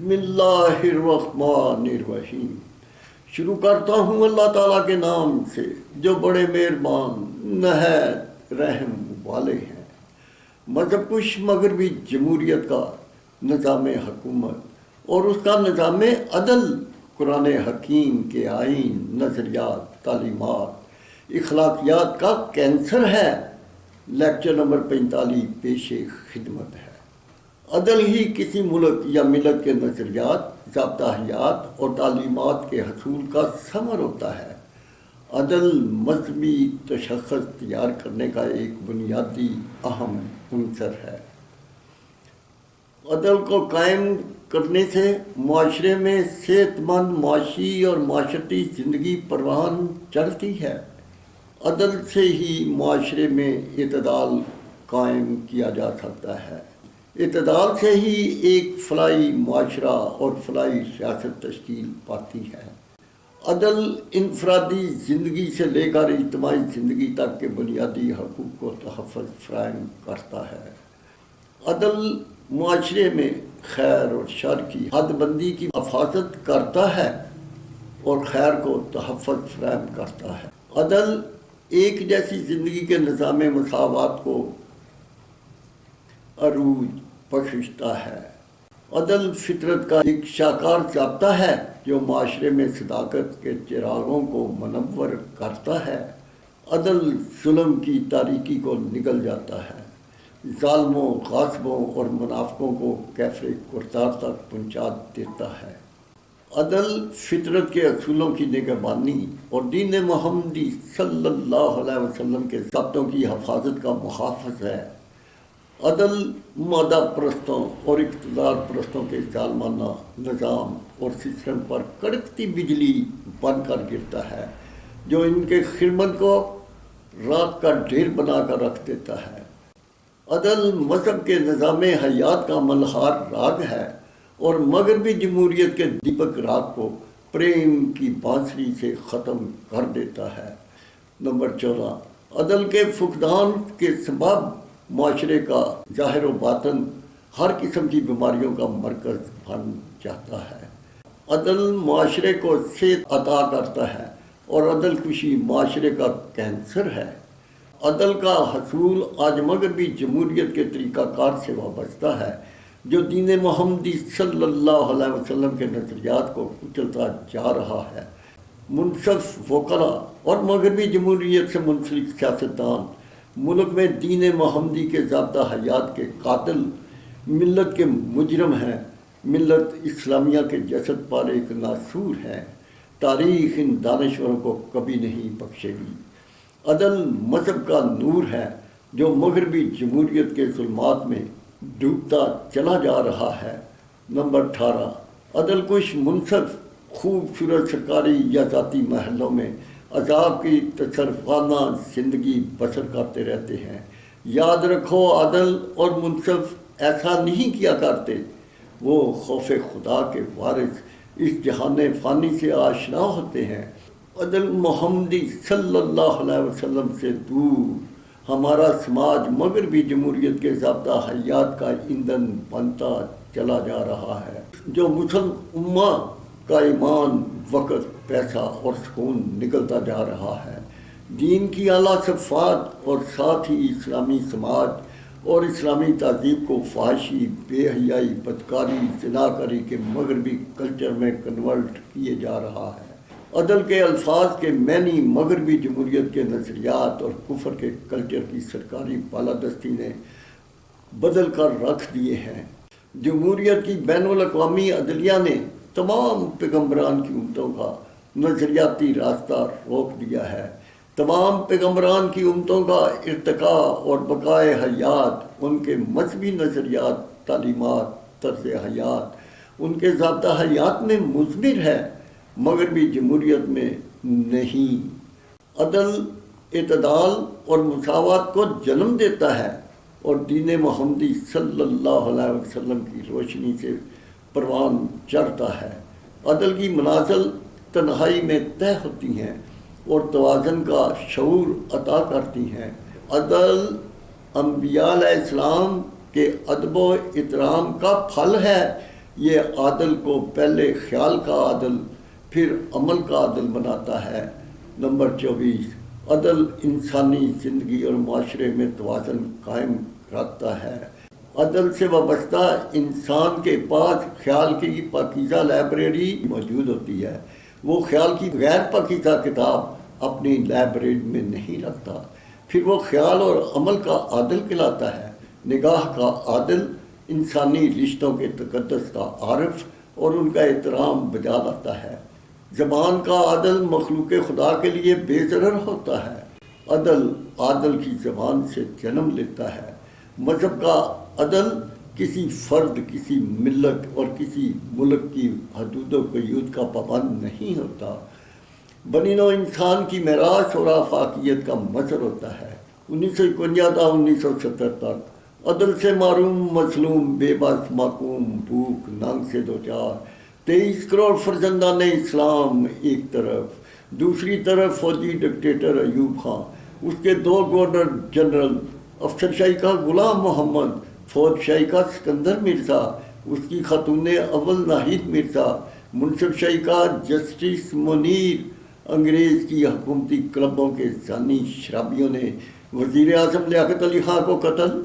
بسم اللہ الرحمن الرحیم۔ شروع کرتا ہوں اللہ تعالیٰ کے نام سے جو بڑے مہربان نہایت رحم والے ہیں۔ مذہب کش مغربی جمہوریت کا نظام حکومت اور اس کا نظام عدل قرآن حکیم کے آئین، نظریات، تعلیمات، اخلاقیات کا کینسر ہے۔ لیکچر نمبر 45 پیش خدمت ہے۔ عدل ہی کسی ملک یا ملت کے نظریات، ضابطہ حیات اور تعلیمات کے حصول کا ثمر ہوتا ہے۔ عدل مذہبی تشخص تیار کرنے کا ایک بنیادی اہم عنصر ہے۔ عدل کو قائم کرنے سے معاشرے میں صحت مند معاشی اور معاشرتی زندگی پروان چلتی ہے۔ عدل سے ہی معاشرے میں اعتدال قائم کیا جا سکتا ہے۔ اعتدال سے ہی ایک فلاحی معاشرہ اور فلاحی ریاست تشکیل پاتی ہے۔ عدل انفرادی زندگی سے لے کر اجتماعی زندگی تک کے بنیادی حقوق کو تحفظ فراہم کرتا ہے۔ عدل معاشرے میں خیر اور شر کی حد بندی کی حفاظت کرتا ہے اور خیر کو تحفظ فراہم کرتا ہے۔ عدل ایک جیسی زندگی کے نظام مساوات کو عروج بخشتا ہے۔ عدل فطرت کا ایک شاہکار ضابطہ ہے جو معاشرے میں صداقت کے چراغوں کو منور کرتا ہے۔ عدل ظلم کی تاریکی کو نگل جاتا ہے، ظالموں، غاصبوں اور منافقوں کو کیفر کرتار تک پہنچا دیتا ہے۔ عدل فطرت کے اصولوں کی نگہبانی اور دین محمدی صلی اللہ علیہ وسلم کے ضابطوں کی حفاظت کا محافظ ہے۔ عدل مادہ پرستوں اور اقتدار پرستوں کے ظالمانہ نظام اور سسٹم پر کڑکتی بجلی بن کر گرتا ہے جو ان کے خدمت کو راکھ کا ڈھیر بنا کر رکھ دیتا ہے۔ عدل مذہب کے نظام حیات کا ملہار راگ ہے اور مغربی جمہوریت کے دیپک راگ کو پریم کی بانسری سے ختم کر دیتا ہے۔ نمبر 14، عدل کے فقدان کے سبب معاشرے کا ظاہر و باطن ہر قسم کی بیماریوں کا مرکز بن جاتا ہے۔ عدل معاشرے کو صحت عطا کرتا ہے اور عدل کشی معاشرے کا کینسر ہے۔ عدل کا حصول آج مغربی جمہوریت کے طریقہ کار سے وابستہ ہے جو دین محمدی صلی اللہ علیہ وسلم کے نظریات کو کچلتا جا رہا ہے۔ منصف وکلاء اور مغربی جمہوریت سے منسلک سیاستدان ملک میں دین محمدی کے ضابطہ حیات کے قاتل، ملت کے مجرم ہیں، ملت اسلامیہ کے جسد پر ایک ناسور ہیں۔ تاریخ ان دانشوروں کو کبھی نہیں بخشے گی۔ عدل مذہب کا نور ہے جو مغربی جمہوریت کے ظلمات میں ڈوبتا چلا جا رہا ہے۔ نمبر 18، عدل کش منصف خوبصورت سرکاری یا ذاتی محلوں میں عذاب کی تصرفانہ زندگی بسر کرتے رہتے ہیں۔ یاد رکھو، عدل اور منصف ایسا نہیں کیا کرتے۔ وہ خوف خدا کے وارث اس جہان فانی سے آشنا ہوتے ہیں۔ عدل محمدی صلی اللہ علیہ وسلم سے دور ہمارا سماج مغربی جمہوریت کے ضابطہ حیات کا ایندھن بنتا چلا جا رہا ہے جو مسلم امہ کا ایمان، وقت، پیسہ اور سکون نکلتا جا رہا ہے۔ دین کی اعلیٰ صفات اور ساتھ ہی اسلامی سماج اور اسلامی تہذیب کو فحاشی، بے حیائی، بدکاری، زناکاری کے مغربی کلچر میں کنورٹ کیے جا رہا ہے۔ عدل کے الفاظ کے معنی مغربی جمہوریت کے نظریات اور کفر کے کلچر کی سرکاری بالادستی نے بدل کر رکھ دیے ہیں۔ جمہوریت کی بین الاقوامی عدلیہ نے تمام پیغمبران کی امتوں کا نظریاتی راستہ روک دیا ہے۔ تمام پیغمبران کی امتوں کا ارتقاء اور بقائے حیات ان کے مذہبی نظریات، تعلیمات، طرز حیات، ان کے ضابطہ حیات میں مضمر ہے، مغربی جمہوریت میں نہیں۔ عدل اعتدال اور مساوات کو جنم دیتا ہے اور دین محمدی صلی اللہ علیہ وسلم کی روشنی سے پروان چڑھتا ہے۔ عدل کی منازل تنہائی میں طے ہوتی ہیں اور توازن کا شعور عطا کرتی ہیں۔ عدل انبیاء علیہ السلام کے ادب و احترام کا پھل ہے یہ عادل کو پہلے خیال کا عادل پھر عمل کا عادل بناتا ہے۔ نمبر 24، عدل انسانی زندگی اور معاشرے میں توازن قائم رکھتا ہے۔ عدل سے وابستہ انسان کے پاس خیال کی پاکیزہ لائبریری موجود ہوتی ہے، وہ خیال کی غیر پاکیزہ کتاب اپنی لائبریری میں نہیں رکھتا، پھر وہ خیال اور عمل کا عادل کہلاتا ہے۔ نگاہ کا عادل انسانی رشتوں کے تقدس کا عارف اور ان کا احترام بجا لاتا ہے۔ زبان کا عادل مخلوق خدا کے لیے بے ضرر ہوتا ہے۔ عادل کی زبان سے جنم لیتا ہے۔ مذہب کا عدل کسی فرد، کسی ملت اور کسی ملک کی حدود و قیود کا پابند نہیں ہوتا، بنی نوع انسان کی میراث اور آفاقیت کا مظہر ہوتا ہے۔ 1951 تا 1970 تک عدل سے معروم، مظلوم، بے بس، معقوم، بھوک ننگ سے دوچار 23 کروڑ فرزندان اسلام ایک طرف، دوسری طرف فوجی ڈکٹیٹر ایوب خان، اس کے 2 گورنر جنرل، افسر شاہی کا غلام محمد، فوج شاہی کا سکندر مرزا، اس کی خاتون اول ناہید مرزا، منصف شاہی کا جسٹس منیر، انگریز کی حکومتی کلبوں کے زانی شرابیوں نے وزیر اعظم لیاقت علی خان کو قتل،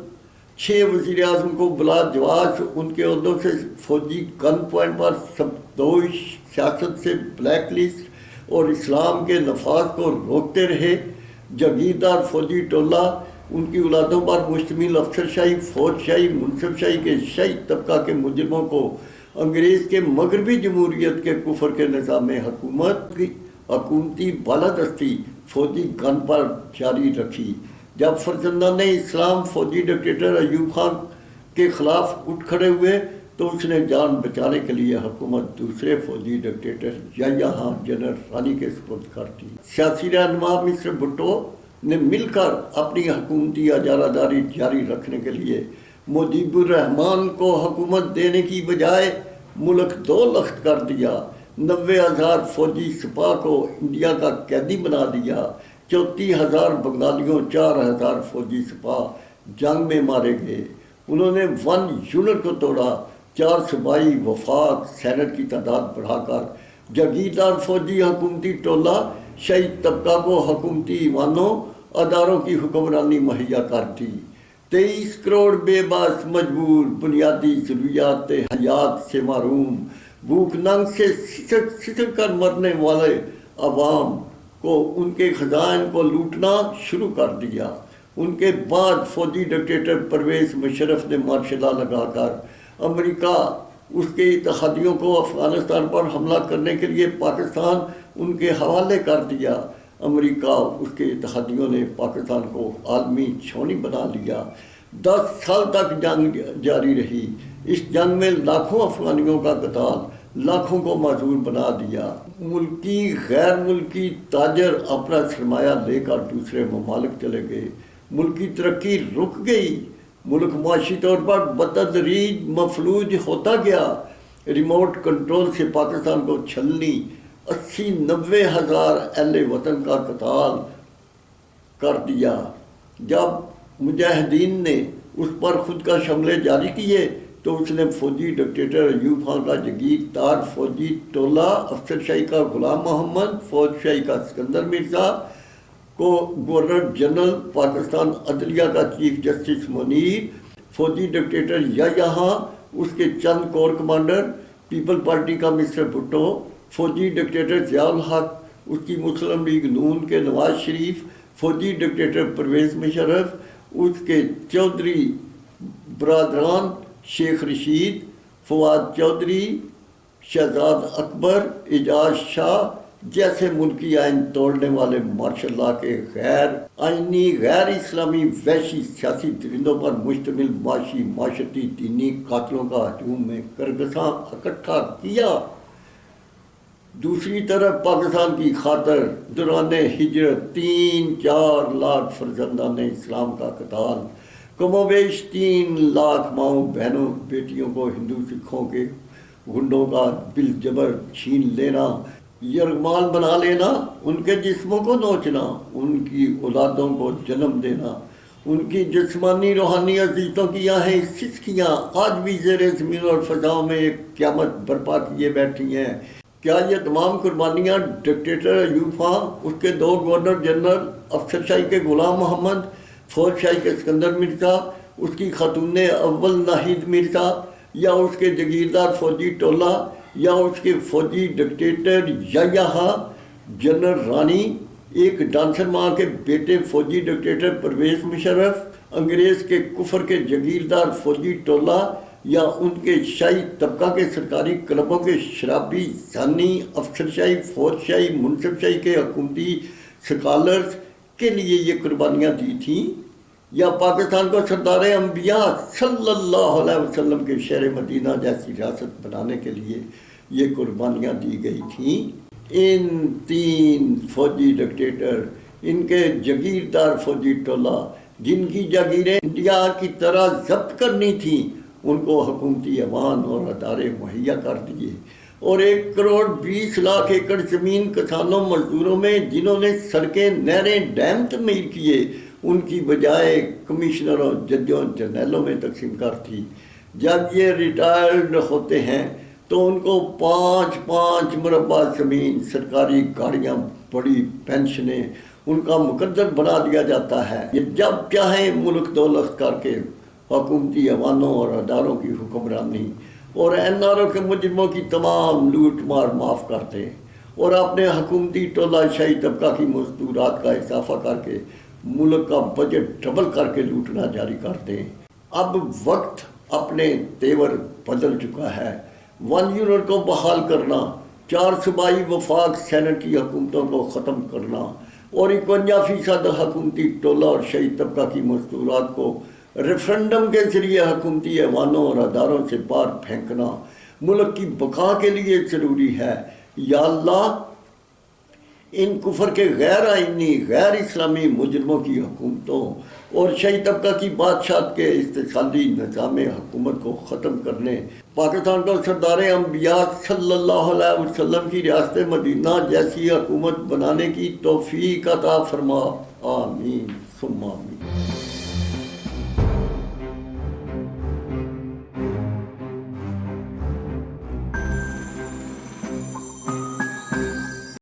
6 وزیر اعظم کو بلا جواز ان کے عہدوں سے فوجی گن پوائنٹ پر سبدوش سیاست سے بلیک لسٹ اور اسلام کے نفاذ کو روکتے رہے۔ جاگیردار فوجی ٹولہ، ان کی اولادوں پر مشتمل افسر شاہی، فوج شاہی، منصف شاہی کے شاہی طبقہ کے مجرموں کو انگریز کے مغربی جمہوریت کے کفر کے نظام حکومت کی حکومتی بالادستی فوجی گن پر جاری رکھی۔ جب فرزندان اسلام فوجی ڈکٹیٹر ایوب خان کے خلاف اٹھ کھڑے ہوئے تو اس نے جان بچانے کے لیے حکومت دوسرے فوجی ڈکٹیٹر یحییٰ خان جنرل رانی کے سپرد کر دی۔ سیاسی رہنما مسٹر بھٹو نے مل کر اپنی حکومتی اجارہ داری جاری رکھنے کے لیے مجیب الرحمان کو حکومت دینے کی بجائے ملک 2 لخت کر دیا، 90,000 فوجی سپاہ کو انڈیا کا قیدی بنا دیا، 34,000 بنگالیوں، 4,000 فوجی سپاہ جنگ میں مارے گئے۔ انہوں نے 1 یونٹ کو توڑا، 4 صوبائی وفاق سینٹ کی تعداد بڑھا کر جاگیردار فوجی حکومتی ٹولہ شہید طبقہ کو حکومتی ایوانوں اداروں کی حکمرانی مہیا کر دی۔ 23 کروڑ بے بس، مجبور، بنیادی ضروریات حیات سے محروم، بھوک ننگ سے سسک کر مرنے والے عوام کو ان کے خزائن کو لوٹنا شروع کر دیا۔ ان کے بعد فوجی ڈکٹیٹر پرویز مشرف نے مارشل لا لگا کر امریکہ اس کے اتحادیوں کو افغانستان پر حملہ کرنے کے لیے پاکستان ان کے حوالے کر دیا۔ امریکہ اس کے اتحادیوں نے پاکستان کو عالمی چھاؤنی بنا لیا۔ 10 سال تک جنگ جاری رہی۔ اس جنگ میں لاکھوں افغانیوں کا قتال، لاکھوں کو معذور بنا دیا۔ ملکی غیر ملکی تاجر اپنا سرمایہ لے کر دوسرے ممالک چلے گئے، ملکی ترقی رک گئی، ملک معاشی طور پر بتدریج مفلوج ہوتا گیا۔ ریموٹ کنٹرول سے پاکستان کو چھلنی 80-90 ہزار اہل وطن کا قتال کر دیا۔ جب مجاہدین نے اس پر خود کا حملے جاری کیے تو اس نے فوجی ڈکٹیٹر ایوب خان کا جاگیردار فوجی ٹولہ، افسر شاہی کا غلام محمد، فوج شاہی کا سکندر مرزا کو گورنر جنرل پاکستان، عدلیہ کا چیف جسٹس منیر، فوجی ڈکٹیٹر یحییٰ خان، اس کے چند کور کمانڈر، پیپل پارٹی کا مسٹر بھٹو، فوجی ڈکٹیٹر ضیاء الحق، اس کی مسلم لیگ نون کے نواز شریف، فوجی ڈکٹیٹر پرویز مشرف، اس کے چودھری برادران شیخ رشید، فواد چودھری، شہزاد اکبر، اعجاز شاہ جیسے ملکی آئین توڑنے والے مارشل لا کے غیر آئینی، غیر اسلامی، وحشی سیاسی درندوں پر مشتمل معاشی، معاشرتی، دینی قاتلوں کا ہجوم میں کرگساں اکٹھا کیا۔ دوسری طرف پاکستان کی خاطر دوران ہجرت 3-4 لاکھ فرزندان اسلام کا قتال، کم و بیش 3 لاکھ ماؤں بہنوں بیٹیوں کو ہندو سکھوں کے گنڈوں کا بالجبر چھین لینا، یرغمال بنا لینا، ان کے جسموں کو نوچنا، ان کی اولادوں کو جنم دینا ان کی جسمانی روحانی عزیزوں کی یہاں ہیں سسکیاں آج بھی زیر زمین اور فضاؤں میں ایک قیامت برپا کیے بیٹھی ہیں۔ کیا یہ تمام قربانیاں ڈکٹیٹر ایوب خاں، اس کے 2 گورنر جنرل، افسر شاہی کے غلام محمد، فوج شاہی کے سکندر مرزا، اس کی خاتون اول ناہید مرزا، یا اس کے جگیردار فوجی ٹولہ، یا اس کے فوجی ڈکٹیٹر یحییٰ جنرل رانی، ایک ڈانسر ماں کے بیٹے فوجی ڈکٹیٹر پرویز مشرف، انگریز کے کفر کے جگیردار فوجی ٹولہ، یا ان کے شاہی طبقہ کے سرکاری کلبوں کے شرابی زانی، افسر شاہی، فوج شاہی، منصب شاہی کے حکومتی سکالرز کے لیے یہ قربانیاں دی تھیں، یا پاکستان کو سردار انبیاء صلی اللہ علیہ وسلم کے شہر مدینہ جیسی ریاست بنانے کے لیے یہ قربانیاں دی گئی تھیں؟ ان 3 فوجی ڈکٹیٹر، ان کے جگیردار فوجی ٹولہ، جن کی جاگیریں انڈیا کی طرح ضبط کرنی تھیں، ان کو حکومتی ایوان اور ادارے مہیا کر دیے، اور 1 کروڑ 20 لاکھ ایکڑ زمین کسانوں مزدوروں میں جنہوں نے سڑکیں، نہریں، ڈیم تعمیر کیے، ان کی بجائے کمشنروں، ججوں، جرنیلوں میں تقسیم کر تھی۔ جب یہ ریٹائرڈ ہوتے ہیں تو ان کو 5 مربع زمین، سرکاری گاڑیاں، بڑی پینشنیں ان کا مقدر بنا دیا جاتا ہے۔ یہ جب چاہیں ملک دولت کر کے حکومتی ایوانوں اور اداروں کی حکمرانی اور NRO کے مجرموں کی تمام لوٹ مار معاف کرتے، اور اپنے حکومتی ٹولہ شاہی طبقہ کی مزدورات کا اضافہ کر کے ملک کا بجٹ ڈبل کر کے لوٹنا جاری کرتے ہیں۔ اب وقت اپنے تیور بدل چکا ہے۔ 1 یونٹ کو بحال کرنا، 4 صوبائی وفاق سینٹ کی حکومتوں کو ختم کرنا، اور 51% حکومتی ٹولہ اور شاہی طبقہ کی مزدورات کو ریفرنڈم کے ذریعے حکومتی ایوانوں اور اداروں سے باہر پھینکنا ملک کی بقا کے لیے ضروری ہے۔ یا اللہ، ان کفر کے غیر آئینی، غیر اسلامی مجرموں کی حکومتوں اور شاہی طبقہ کی بادشاہت کے استحصالی نظام حکومت کو ختم کرنے، پاکستان کو سردار انبیاء صلی اللہ علیہ وسلم کی ریاست مدینہ جیسی حکومت بنانے کی توفیق عطا فرما، آمین ثم آمین۔